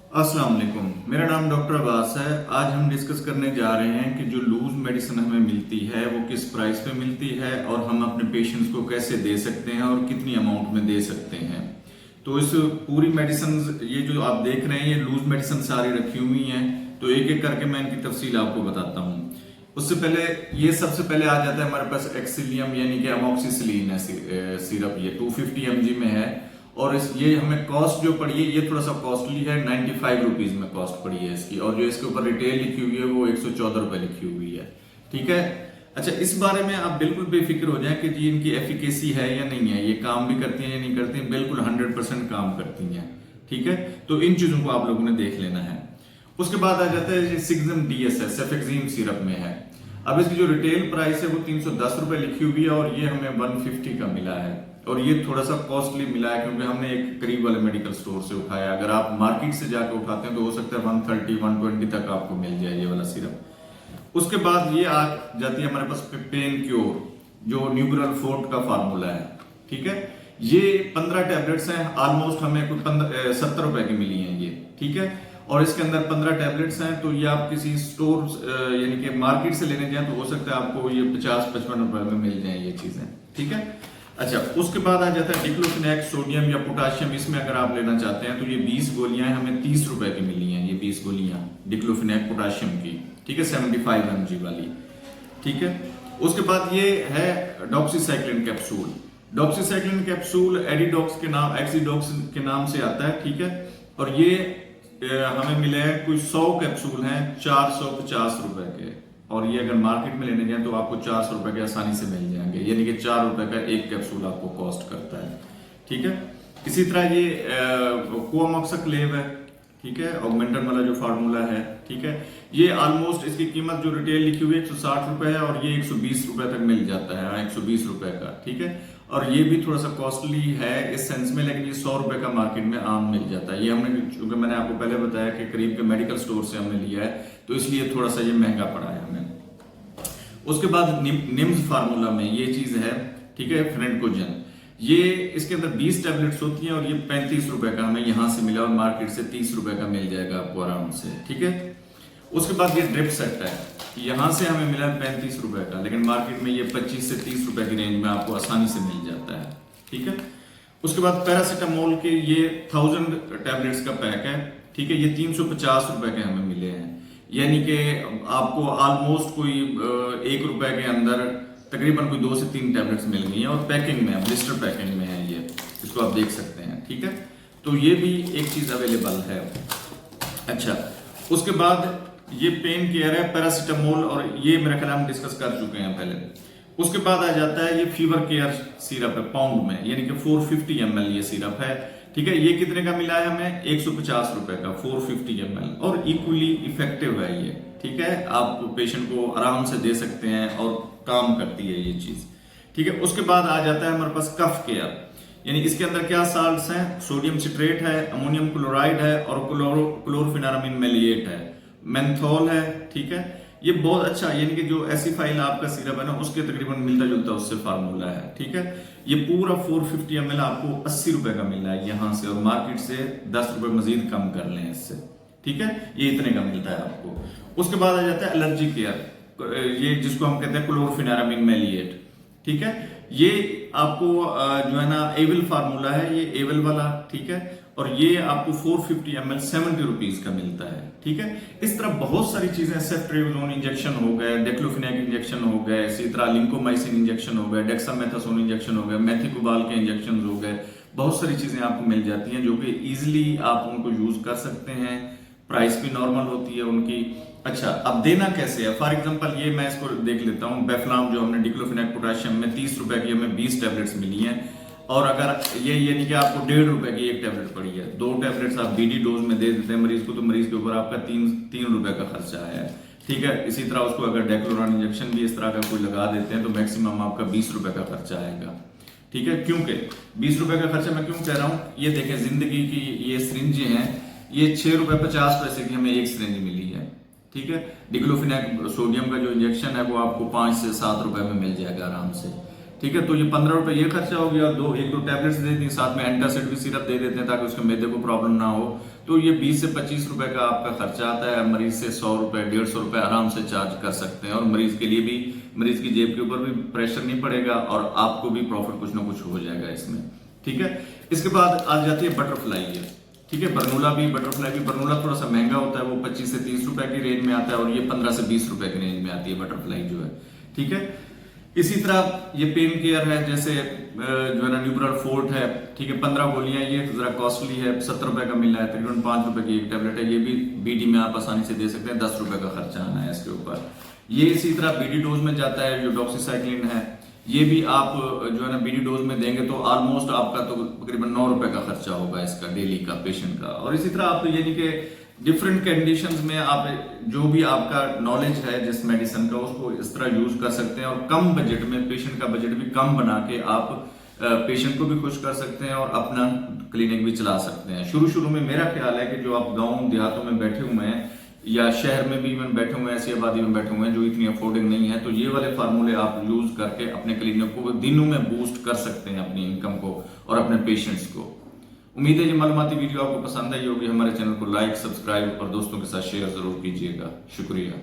अस्सलाम वालेकुम। मेरा नाम डॉक्टर अब्बास है। आज हम डिस्कस करने जा रहे हैं कि जो लूज मेडिसिन हमें मिलती है वो किस प्राइस पे मिलती है और हम अपने पेशेंट्स को कैसे दे सकते हैं और कितनी अमाउंट में दे सकते हैं। तो इस पूरी मेडिसिन, ये जो आप देख रहे हैं ये लूज मेडिसिन सारी रखी हुई हैं। तो एक एक करके मैं इनकी तफसील आपको बताता हूँ। उससे पहले ये सबसे पहले आ जाता है हमारे पास एक्सिलियम यानी कि अमोक्सिसिलिन है सिरप। ये 250 mg में है और ये हमें कॉस्ट जो पड़ी है ये थोड़ा सा कॉस्टली है। 95 रुपीज में कॉस्ट पड़ी है इसकी, और जो इसके ऊपर रिटेल लिखी हुई है वो 114 रुपए लिखी हुई है। ठीक है। अच्छा, इस बारे में आप बिल्कुल बेफिक्र हो जाएं कि जी इनकी एफिकेसी है या नहीं है, ये काम भी करती हैं या नहीं करती हैं। बिल्कुल 100% काम करती हैं। ठीक है, तो इन चीजों को आप लोगों ने देख लेना है। उसके बाद आ जाता है सिग्जम डीएस है, सेफेक्सिम सिरप में है। अब इसकी जो रिटेल प्राइस है वो 310 रुपए लिखी हुई है और ये हमें 150 का मिला है। और ये थोड़ा सा कॉस्टली मिला है क्योंकि हमने एक करीब वाले मेडिकल स्टोर से उठाया। अगर आप मार्केट से जाकर उठाते हैं तो हो सकता है 130 120 तक आपको मिल जाए ये वाला सिरप। उसके बाद ये आ जाती है हमारे पास पेन क्योर, जो न्यूग्रल फोर्ट का फार्मूला है। ठीक है, ये 15 टैबलेट्स हैं। ऑलमोस्ट हमें कुछ 70 रुपए की मिली हैं ये। ठीक है, और इसके अंदर 15 टैबलेट्स हैं। तो ये आप किसी स्टोर यानी कि मार्केट से लेने जाए तो हो सकता है आपको ये 50-55 रुपए में मिल जाए ये चीजें। ठीक है। अच्छा, उसके बाद आ जाता है डिक्लोफेनेक सोडियम या पोटाशियम। इसमें अगर आप लेना चाहते हैं तो ये 20 गोलियां हमें 30 रुपए की मिली हैं। ये 20 गोलियां डिक्लोफेनेक पोटाशियम की। ठीक है, 75 mg वाली। ठीक है, उसके बाद ये है डॉक्सीसाइक्लिन कैप्सूल। डॉक्सीसाइक्लिन कैप्सूल एडिडॉक्स के नाम, एक्सीडॉक्स के नाम से आता है। ठीक है, और ये हमें मिले हैं कुछ 100 कैप्सूल हैं 450 रुपए के। और ये अगर मार्केट में लेने जाए तो आपको 400 रुपए के आसानी से मिल जाएंगे, यानी कि 4 रुपए का एक कैप्सूल आपको कॉस्ट करता है। ठीक है, इसी तरह ये कोअमोक्साक्लेव है। ठीक है, ऑगमेंटन वाला जो फार्मूला है। ठीक है, ये ऑलमोस्ट इसकी कीमत जो रिटेल लिखी हुई है 160 रुपए है और ये 120 रुपए तक मिल जाता है। 120 रुपए का। ठीक है, और ये भी थोड़ा सा कॉस्टली है इस सेंस में, लेकिन ये 100 रुपए का मार्केट में आम मिल जाता है। ये हमने, चूंकि मैंने आपको पहले बताया कि करीब के मेडिकल स्टोर से हमने लिया है तो इसलिए थोड़ा सा ये महंगा पड़ा है हमें। उसके बाद निम्स फार्मूला में ये चीज है। ठीक है, फ्रेंडकोजन। ये इसके अंदर 20 टैबलेट्स होती हैं और ये 35 रुपए का हमें यहां से मिला और मार्केट से 30 रुपए का मिल जाएगा आपको आराम से। ठीक है, उसके बाद ये ड्रिप सेट है। यहां से हमें मिला 35 रुपए का, लेकिन मार्केट में ये 25 से 30 रुपए की रेंज में आपको आसानी से मिल जाता है। ठीक है, उसके बाद पैरासीटामोल के ये 1000 टैबलेट्स का पैक है। ठीक है, ये 350 रुपए के हमें मिले हैं, यानी कि आपको ऑलमोस्ट कोई 1 रुपए के अंदर तकरीबन कोई 2 से 3 टैबलेट्स मिल गई हैं और पैकिंग में, ब्लिस्टर पैकिंग में है ये। इसको आप देख सकते हैं। ठीक है, तो ये भी एक चीज अवेलेबल है। अच्छा, उसके बाद ये पेन केयर है, पैरासीटामोल, और ये मेरे ख्याल हम डिस्कस कर चुके हैं पहले। उसके बाद आ जाता है ये फीवर केयर सिरप है पाउंड में, यानी कि 450 ml ये सिरप है। ठीक है, ये कितने का मिला है हमें? 150 रुपए का 450 ml, और इक्वली इफेक्टिव है ये। ठीक है, आप पेशेंट को आराम से दे सकते हैं और काम करती है ये चीज। ठीक है, उसके बाद आ जाता है हमारे पास कफ केयर, यानी इसके अंदर क्या साल्ट्स हैं? सोडियम सिट्रेट है, अमोनियम क्लोराइड है और क्लोरोफेनारामिन मेलिएट है, मेंथोल है। ठीक है, ये बहुत अच्छा, यानी कि जो एसिफाइल आपका सिरप है ना उसके तकरीबन मिलता जुलता उससे फार्मूला है। ठीक है, ये पूरा 450 ml आपको 80 रुपए का मिल रहा है यहां से, और मार्केट से 10 रुपए मजीद कम कर लें इससे। ठीक है, ये इतने का मिलता है आपको। उसके बाद आ जाता है एलर्जी केयर, ये जिसको हम कहते हैं क्लोरोफेनारामिन मेलिएट। ठीक है, ये आपको जो है ना एविल फार्मूला है, ये एविल वाला। ठीक है, और ये आपको 450 ml 70 रुपीज का मिलता है। ठीक है, इस तरह बहुत सारी चीजें, सेफ्ट्रियोजोन इंजेक्शन हो गए, डेक्लोफेनेक इंजेक्शन हो गए, इसी तरह लिंकोमाइसिन इंजेक्शन हो गए, डेक्सामेथासोन इंजेक्शन हो गए, मेथिकोबाल के इंजेक्शन हो गए। बहुत सारी चीजें आपको मिल जाती हैं जो कि इजिली आप उनको यूज कर सकते हैं। प्राइस भी नॉर्मल होती है उनकी। अच्छा, अब देना कैसे है? फॉर एग्जांपल ये मैं इसको देख लेता हूँ, बेफ्लाम जो हमने डिक्लोफेनेक पोटाशियम में 30 रुपए की हमें 20 टैबलेट्स मिली हैं, और अगर ये यानी कि आपको 1.5 रुपए की एक टैबलेट पड़ी है, 2 टैबलेट्स आप बीडी डोज में दे देते हैं मरीज को, तो मरीज के ऊपर आपका 3 रुपए का खर्चा आया है। ठीक है, इसी तरह उसको अगर डेक्लोरान इंजेक्शन भी इस तरह का कोई लगा देते हैं तो मैक्सिमम आपका 20 रुपए का खर्चा आएगा। ठीक है, क्योंकि 20 रुपए का खर्चा मैं क्यों कह रहा हूँ, ये देखें जिंदगी की ये सिरिंजें हैं, ये 6 रुपए 50 पैसे की हमें एक सिरिंज मिली है। ठीक है, डिक्लोफेनेक सोडियम का जो इंजेक्शन है वो आपको 5 से 7 रुपए में मिल जाएगा आराम से। ठीक है, तो ये 15 रुपए ये खर्चा हो गया, 1-2 टैबलेट्स दे दी, साथ में एंटासिड भी सिरप दे देते हैं ताकि उसके मैदे को प्रॉब्लम ना हो, तो ये 20 से 25 रुपए का आपका खर्चा आता है। मरीज से 100 रुपए 150 रुपए आराम से चार्ज कर सकते हैं, और मरीज के लिए भी, मरीज की जेब के ऊपर भी प्रेशर नहीं पड़ेगा और आपको भी प्रॉफिट कुछ ना कुछ हो जाएगा इसमें। ठीक है, इसके बाद आ जाती है बटरफ्लाई है। ठीक है, बटरफ्लाई भी बर्नूला थोड़ा सा महंगा होता है, वो 25 से 30 रुपए की रेंज में आता है, और ये 15 से 20 रुपए की रेंज में आती है बटरफ्लाई जो है। ठीक है, इसी तरह ये पेन केयर है, जैसे जो है ना न्यूब्रल फोर्ट है। ठीक है, 15 गोलियां, ये जरा कॉस्टली है, 70 रुपए का मिल रहा है, तकरीबन 5 रुपए की एक टेबलेट है। ये भी बीडी में आप आसानी से दे सकते हैं, 10 रुपए का खर्चा आना है इसके ऊपर। ये इसी तरह बीडी डोज में जाता है, जो डॉक्सीसाइक्लिन है, ये भी आप जो है ना बीडी डोज में देंगे तो ऑलमोस्ट आपका तो तकरीबन 9 रुपए का खर्चा होगा इसका डेली का पेशेंट का। और इसी तरह आप यानी कि डिफरेंट कंडीशंस में आप जो भी आपका नॉलेज है जिस मेडिसिन का, उसको इस तरह यूज कर सकते हैं, और कम बजट में, पेशेंट का बजट भी कम बना के आप पेशेंट को भी खुश कर सकते हैं और अपना क्लिनिक भी चला सकते हैं। शुरू शुरू में मेरा ख्याल है कि जो आप गाँव देहातों में बैठे हुए हैं या शहर में भी इवन बैठे हुए हैं, ऐसी आबादी में बैठे हुए हैं जो इतनी अफोर्डिंग नहीं है, तो ये वाले फार्मूले आप यूज करके अपने क्लिनिक को दिनों में बूस्ट कर सकते हैं, अपनी इनकम को और अपने पेशेंट्स को। उम्मीद है ये मालूमाती वीडियो आपको पसंद आई होगी। हमारे चैनल को लाइक, सब्सक्राइब और दोस्तों के साथ शेयर जरूर कीजिएगा। शुक्रिया।